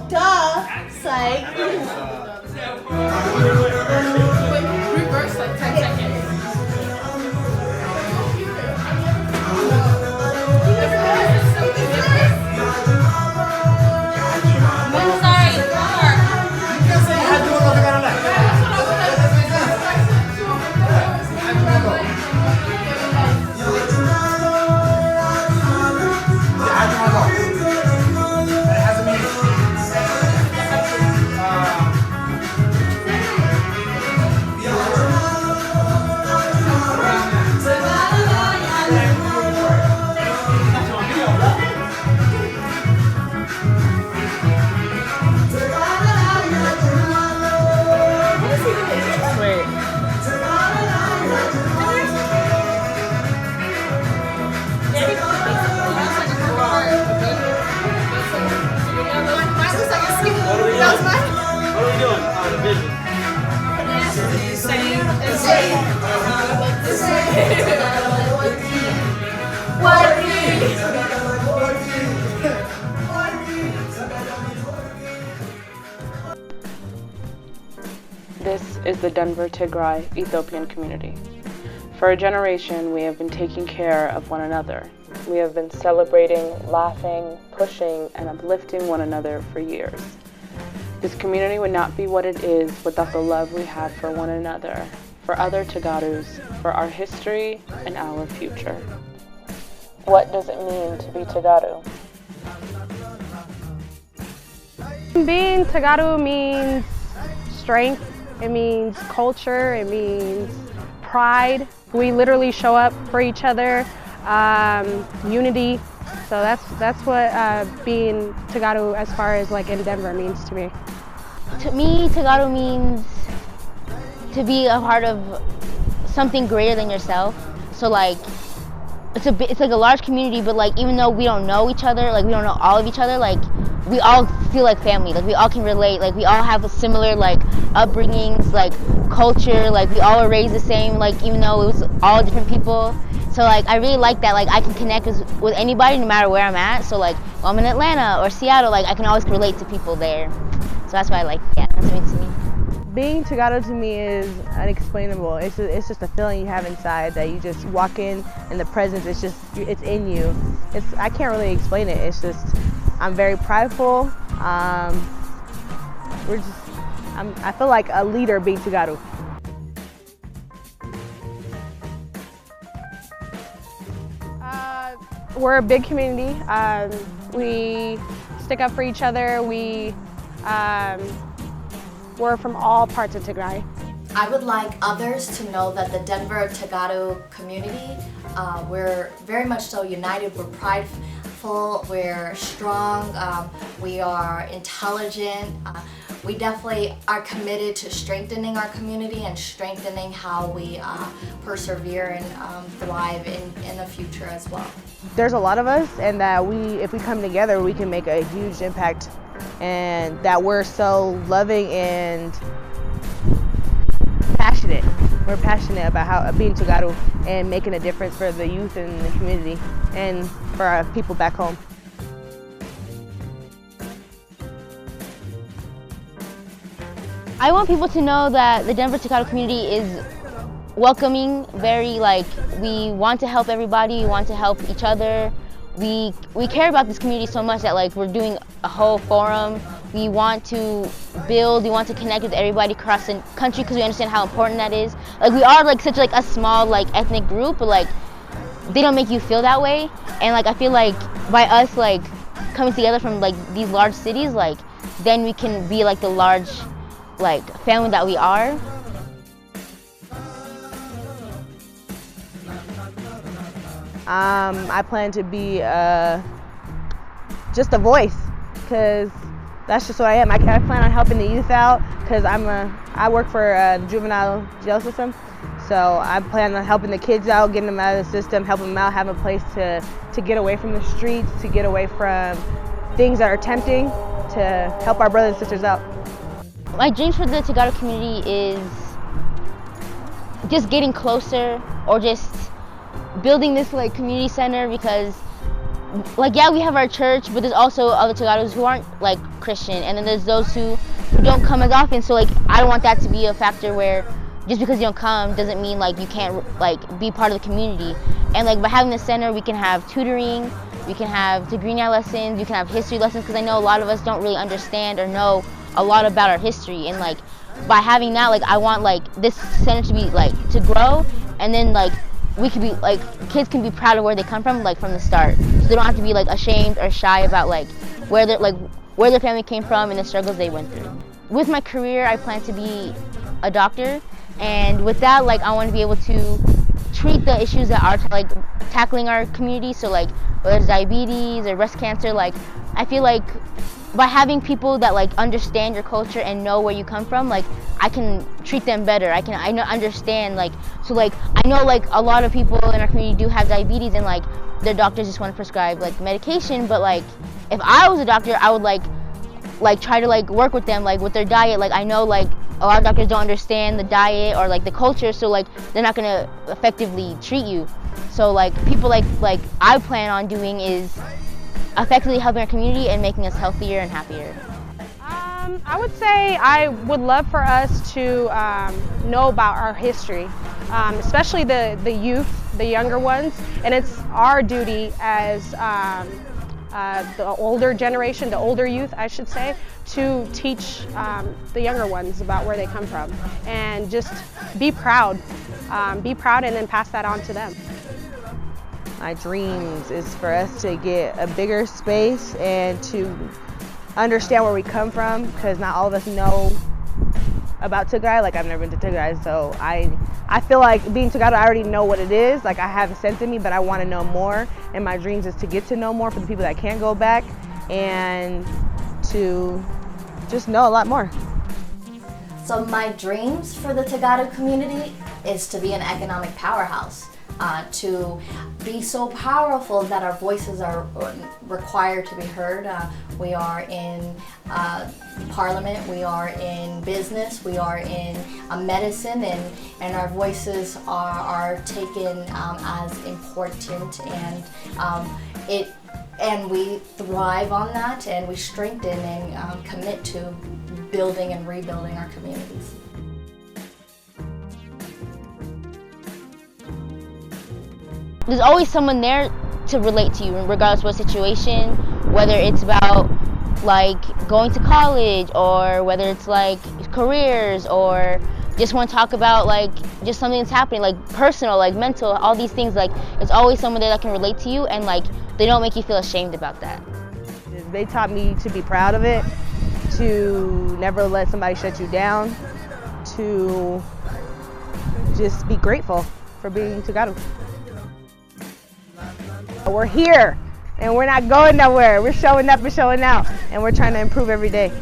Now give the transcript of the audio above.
Duh. Psych. Reverse like 10 seconds. This is the Denver Tigray-Ethiopian community. For a generation, we have been taking care of one another. We have been celebrating, laughing, pushing, and uplifting one another for years. This community would not be what it is without the love we have for one another, for other Tegarus, for our history and our future. What does it mean to be Tegaru? Being Tegaru means strength, it means culture, it means pride. We literally show up for each other, unity. So that's what being Tegaru as far as like in Denver means to me. To me, Tegaru means to be a part of something greater than yourself. So like, it's like a large community, but like even though we don't know each other, like we don't know all of each other, like we all feel like family. Like we all can relate. Like we all have a similar like upbringings, like culture. Like we all were raised the same. Like even though it was all different people. So like I really like that. Like I can connect with anybody no matter where I'm at. So like when I'm in Atlanta or Seattle, like I can always relate to people there. So that's why I like. Yeah, that's what it means to me. Being Tegaru to me is unexplainable. It's just a feeling you have inside that you just walk in and the presence, it's in you. I can't really explain it. It's just, I'm very prideful. I feel like a leader being Tegaru. We're a big community. We stick up for each other. We're from all parts of Tigray. I would like others to know that the Denver Tegaru community, we're very much so united. We're prideful, we're strong, we are intelligent. We definitely are committed to strengthening our community and strengthening how we persevere and thrive in the future as well. There's a lot of us, and that if we come together, we can make a huge impact, and that we're so loving and passionate. We're passionate about being Tegaru and making a difference for the youth in the community and for our people back home. I want people to know that the Denver Tegaru community is welcoming, very like, we want to help everybody, we want to help each other. We care about this community so much that like we're doing a whole forum. We want to build, we want to connect with everybody across the country because we understand how important that is. Like we are like such like a small like ethnic group, but like they don't make you feel that way. And like I feel like by us like coming together from like these large cities, like then we can be like the large like family that we are. I plan to be just a voice, because that's just what I am. I plan on helping the youth out, because I work for the juvenile jail system. So I plan on helping the kids out, getting them out of the system, helping them out, having a place to get away from the streets, to get away from things that are tempting, to help our brothers and sisters out. My dreams for the Tegaru community is just getting closer, or just building this like community center, because like, yeah, we have our church, but there's also other Tegaros who aren't like Christian, and then there's those who don't come as often. So like, I don't want that to be a factor where just because you don't come doesn't mean like you can't like be part of the community. And like by having the center, we can have tutoring, we can have degree lessons, we can have history lessons, because I know a lot of us don't really understand or know a lot about our history. And like by having that, like I want like this center to be like to grow, and then like we could be like, kids can be proud of where they come from, like from the start, so they don't have to be like ashamed or shy about like where their family came from and the struggles they went through. With my career, I plan to be a doctor, and with that, like I want to be able to treat the issues that are like tackling our community. So like whether it's diabetes or breast cancer, like I feel like by having people that like understand your culture and know where you come from, like I can treat them better. I understand, like, so like I know like a lot of people in our community do have diabetes, and like their doctors just want to prescribe like medication. But like if I was a doctor, I would like try to like work with them like with their diet. Like I know like a lot of doctors don't understand the diet or like the culture, so like they're not gonna effectively treat you. So like people like I plan on doing is effectively helping our community and making us healthier and happier. I would say I would love for us to know about our history, especially the youth, the younger ones, and it's our duty as the older generation, the older youth, I should say, to teach the younger ones about where they come from, and just be proud and then pass that on to them. My dreams is for us to get a bigger space and to understand where we come from, because not all of us know about Tigray. Like I've never been to Tigray, so I feel like being Tegaru, I already know what it is. Like I have a sense in me, but I want to know more. And my dreams is to get to know more for the people that can't go back, and to just know a lot more. So my dreams for the Tegaru community is to be an economic powerhouse. To be so powerful that our voices are required to be heard. We are in parliament, we are in business, we are in medicine, and our voices are taken as important, and we thrive on that, and we strengthen and commit to building and rebuilding our communities. There's always someone there to relate to you, regardless of what situation, whether it's about like going to college, or whether it's like careers, or just want to talk about like just something that's happening, like personal, like mental, all these things. Like it's always someone there that can relate to you, and like they don't make you feel ashamed about that. They taught me to be proud of it, to never let somebody shut you down, to just be grateful for being Tegaru. We're here, and we're not going nowhere. We're showing up and showing out, and we're trying to improve every day.